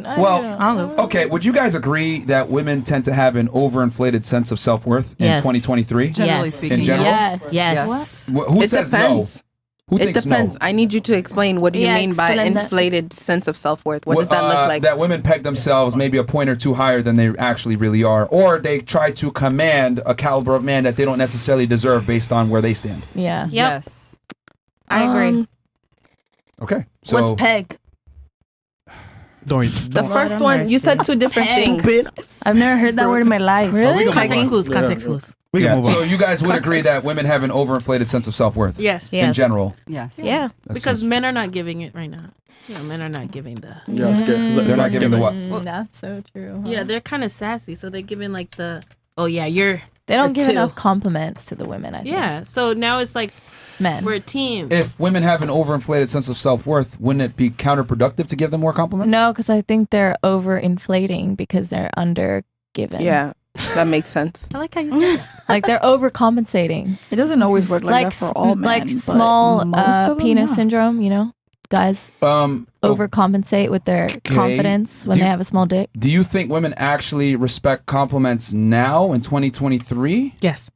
fine. Okay. Would you guys agree that women tend to have an overinflated sense of self-worth in 2023? Generally speaking. In general? Yes. Who says depends. no? Who It thinks depends. no? I need you to explain what do you mean by explain that. inflated sense of self-worth. What does that look like? That women peg themselves maybe a point or two higher than they actually really are, or they try to command a caliber of man that they don't necessarily deserve based on where they stand. Yeah. Yep. Yes. I agree. Okay. So What's peg? The first one, you said two different things. I've never heard that word in my life. Really? Context clues. So you guys would agree that women have an overinflated sense of self-worth Yes. in general? Yes. Yeah. Because men are not giving it right now. Yeah, men are not giving the. Yeah, it's good. They're not giving the what? That's so true. Yeah, they're kind of sassy, so they're giving like the. Oh yeah, you're. They don't give two. enough compliments to the women, I think. Yeah, so now it's like Men. we're a team. If women have an overinflated sense of self-worth, wouldn't it be counterproductive to give them more compliments? No, because I think they're overinflating because they're undergiven. Yeah, that makes sense. I like how you said that. Like they're overcompensating. It doesn't always work like that for all men. Like but small most of them, penis yeah. syndrome, you know? Guys overcompensate with their confidence when they have a small dick. Do you think women actually respect compliments now in 2023? Yes.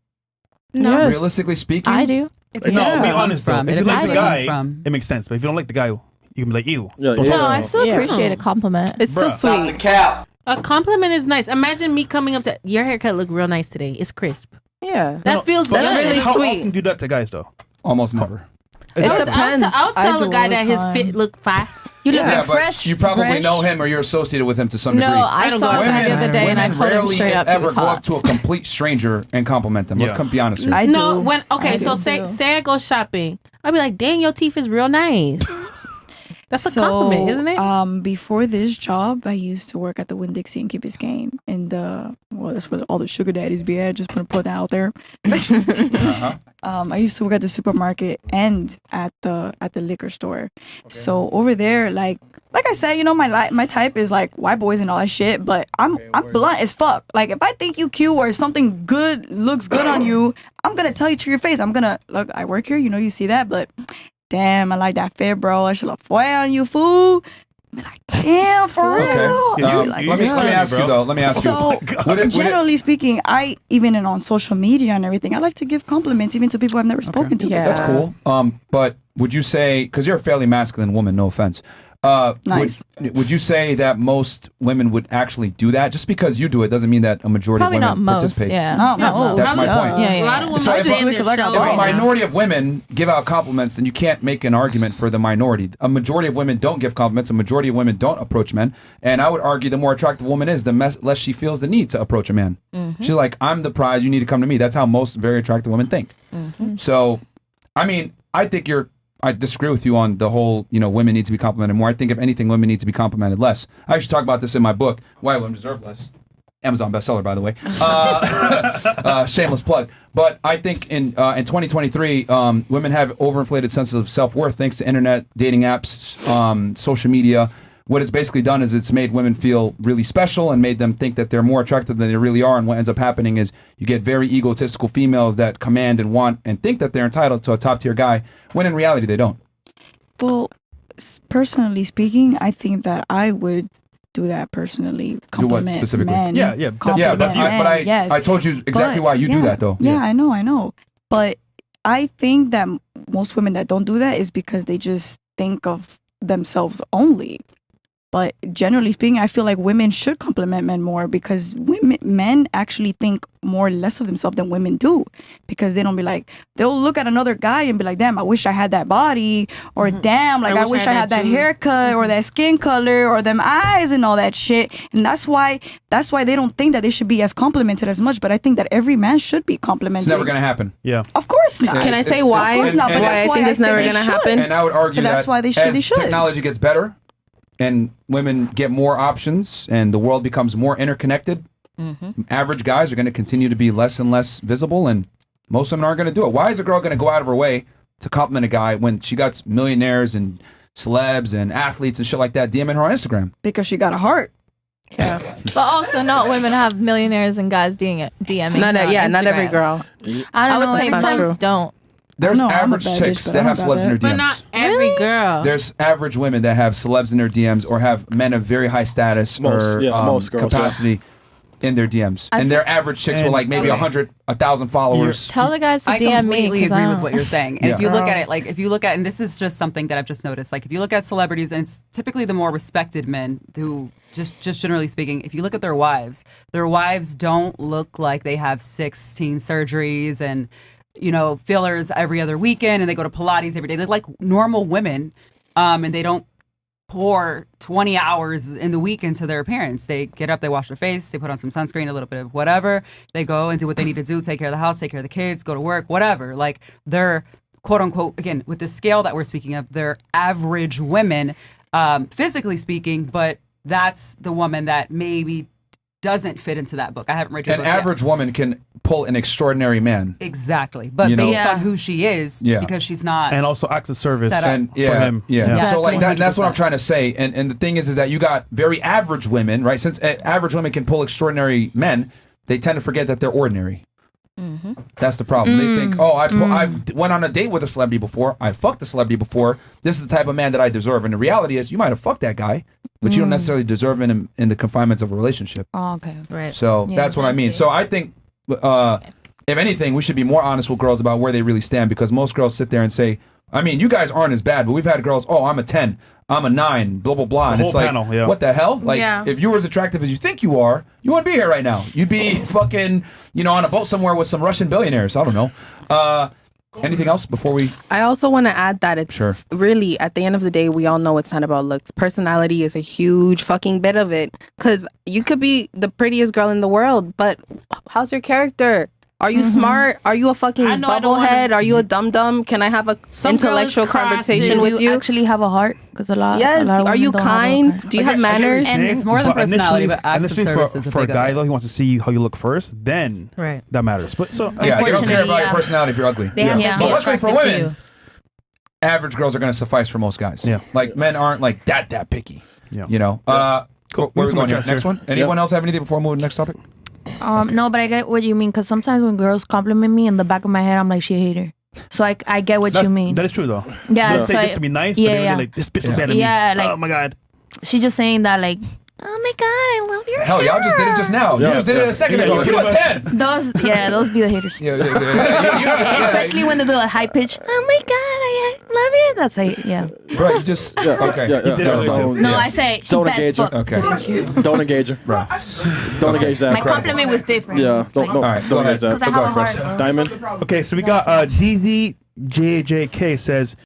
No. Yes. Realistically speaking? I do. No, be honest though. If you like the guy, from. it makes sense. But if you don't like the guy, you can be like, ew. Yeah, Don't yeah. No, touch I him. still appreciate a compliment. It's still sweet. A compliment is nice. Imagine me coming up to your haircut look real nice today. It's crisp. Yeah. That feels But That's good. really how sweet. often do you do that to guys though? Almost never. It depends. I'll I tell do a guy all the that his time. fit look fine. You look Yeah, at but fresh. you probably fresh. know him or you're associated with him to some No, degree. I don't saw go a guy the outside. other day and I told him rarely, straight if up he ever, was go up hot. to a complete stranger and compliment them. Let's Yeah. be honest here. I No, do. when okay, I so do. say I go shopping, I'll be like, "Dang, your teeth is real nice." That's a compliment, isn't it? Before this job, I used to work at the Winn-Dixie in Key Biscayne, and that's where all the sugar daddies be at. Just put that out there. I used to work at the supermarket and at the liquor store. So over there, like I said, you know, my type is like white boys and all that shit. But I'm blunt as fuck. Like if I think you cute or something good looks good on you, I'm gonna tell you to your face. I'm gonna look. I work here, you know, you see that, but. Damn, I like that fit, bro. I should have foil on you, fool. Be like, damn, for real. Okay. Yeah, Let me ask you though. Let me ask you. So, generally speaking, I even on social media and everything, I like to give compliments even to people I've never spoken to. Yeah. That's cool. But would you say, because you're a fairly masculine woman, no offense. Nice. Would you say that most women would actually do that? Just because you do it doesn't mean that a majority Probably of not women most. participate. Yeah. Not Not most. That's my point. Yeah, yeah. A lot of women So if stay in a- their if I got If a shells. minority of women give out compliments, then you can't make an argument for the minority. A majority of women don't give compliments. A majority of women don't approach men. And I would argue the more attractive a woman is, the less she feels the need to approach a man. She's like, I'm the prize. You need to come to me. That's how most very attractive women think. So, I mean, I disagree with you on the whole, you know, women need to be complimented more. I think if anything, women need to be complimented less. I actually talk about this in my book, Why Women Deserve Less. Amazon bestseller, by the way. Shameless plug. But I think in 2023, women have overinflated sense of self-worth thanks to internet, dating apps, social media. What it's basically done is it's made women feel really special and made them think that they're more attractive than they really are. And what ends up happening is you get very egotistical females that command and want and think that they're entitled to a top-tier guy, when in reality they don't. Well, personally speaking, I think that I would do that personally. Compliment specifically? men. Yeah, yeah. Compliment But men, yes. I told you exactly But, why you do yeah, that, though. Yeah, I know. But I think that most women that don't do that is because they just think of themselves only. But generally speaking, I feel like women should compliment men more because men actually think more less of themselves than women do, because they don't be like, they'll look at another guy and be like, damn, I wish I had that body, or damn, like I wish I had that haircut or that skin color or them eyes and all that shit. And that's why they don't think that they should be as complimented as much. But I think that every man should be complimented. It's never going to happen. Yeah. Of course not. Can I say why? Of course not. But Why that's I why think I it's say never they gonna should. happen? And I would argue But that's that why they as should. technology gets better and women get more options and the world becomes more interconnected, average guys are going to continue to be less and less visible, and most women aren't going to do it. Why is a girl going to go out of her way to compliment a guy when she got millionaires and celebs and athletes and shit like that DMing her on Instagram? Because she got a heart. Yeah. But also, not women have millionaires and guys DMing. Not on every Instagram. girl. I don't know. would say Sometimes true. don't. there's I'm a average bad chicks bitch, but that I have don't got celebs in their But DMs. not every girl. There's average women that have celebs in their DMs or have men of very high status or most girls, capacity in their DMs. And they're average chicks with like maybe 1,000 followers. Tell the guys to I DM me. completely 'cause agree I with don't- what you're saying. And Yeah. if you look at it, like if you look at, and this is just something that I've just noticed, like if you look at celebrities, and it's typically the more respected men who, just generally speaking, if you look at their wives don't look like they have 16 surgeries and, you know, fillers every other weekend, and they go to Pilates every day. They're like normal women, and they don't pour 20 hours in the week into their appearance. They get up, they wash their face, they put on some sunscreen, a little bit of whatever. They go and do what they need to do, take care of the house, take care of the kids, go to work, whatever. Like they're quote unquote, again, with the scale that we're speaking of, they're average women, physically speaking, but that's the woman that maybe doesn't fit into that book. I haven't read your An book yet. average woman can pull an extraordinary man. Exactly. But You know? based on who she is, Yeah. because she's not. And also acts of service Set up. And for him. Yes, So like that's what I'm 100%. trying to say. And the thing is that you got very average women, right? Since average women can pull extraordinary men, they tend to forget that they're ordinary. That's the problem. They think, oh, I've went on a date with a celebrity before. I fucked a celebrity before. This is the type of man that I deserve. And the reality is, you might have fucked that guy, but you don't necessarily deserve him in the confinements of a relationship. Oh, okay. Right. So that's what I mean. So I think, if anything, we should be more honest with girls about where they really stand, because most girls sit there and say, I mean, you guys aren't as bad, but we've had girls, oh, I'm a 10, I'm a 9, blah, blah, blah. And The it's whole like, panel, yeah. what the hell? Like, Yeah. if you were as attractive as you think you are, you wouldn't be here right now. You'd be fucking, on a boat somewhere with some Russian billionaires. I don't know. Anything else before we... I also want to add that it's Sure. really, at the end of the day, we all know it's not about looks. Personality is a huge fucking bit of it. Because you could be the prettiest girl in the world, but how's your character? Are you smart? Are you a fucking I know I don't wanna- bubblehead? Are you a dum-dum? Can I have a Some girl is intellectual classy. conversation Do with you you? actually have a heart? Because a lot. Yes. a lot of Are women you don't have a kind? heart. Do you have manners? And it's more than But personality, initially- but acts of initially service is a for a big guy of it. though, he wants to see how you look first, then Right. that matters. But so Yeah, you don't care Unfortunately, about your yeah. personality if you're ugly. They have Yeah. to But be luckily for attracted to women, you. average girls are going to suffice for most guys. Yeah. Like, men aren't like that picky. Yeah. Cool. Where are we Here's some going here? chats Next here. one? Anyone else have anything before we move to the next topic? No, but I get what you mean, because sometimes when girls compliment me, in the back of my head, I'm like, she a hater. So I get what you mean. That is true though. Yeah, They say so this to be nice, yeah, but they're yeah. really like, this bitch is better than Yeah, me. like- Oh my god. She just saying that, like, oh my god, I love your Hell, y'all just did it just now. Yeah. You just did it a second ago. Yeah. You a 10. Those be the haters. Yeah. Especially when they do a high pitch. Oh my god, I love you. That's like, yeah. Bro, you just... Okay. Yeah, did it earlier, too. No, I say she Don't best engage her. fuck. Okay. Don't engage her. Bro. Don't engage that. My compliment was different. Yeah, don't All right, go don't ahead. engage that. Because I have a heart. Diamond. Okay, so we got DZJJK says,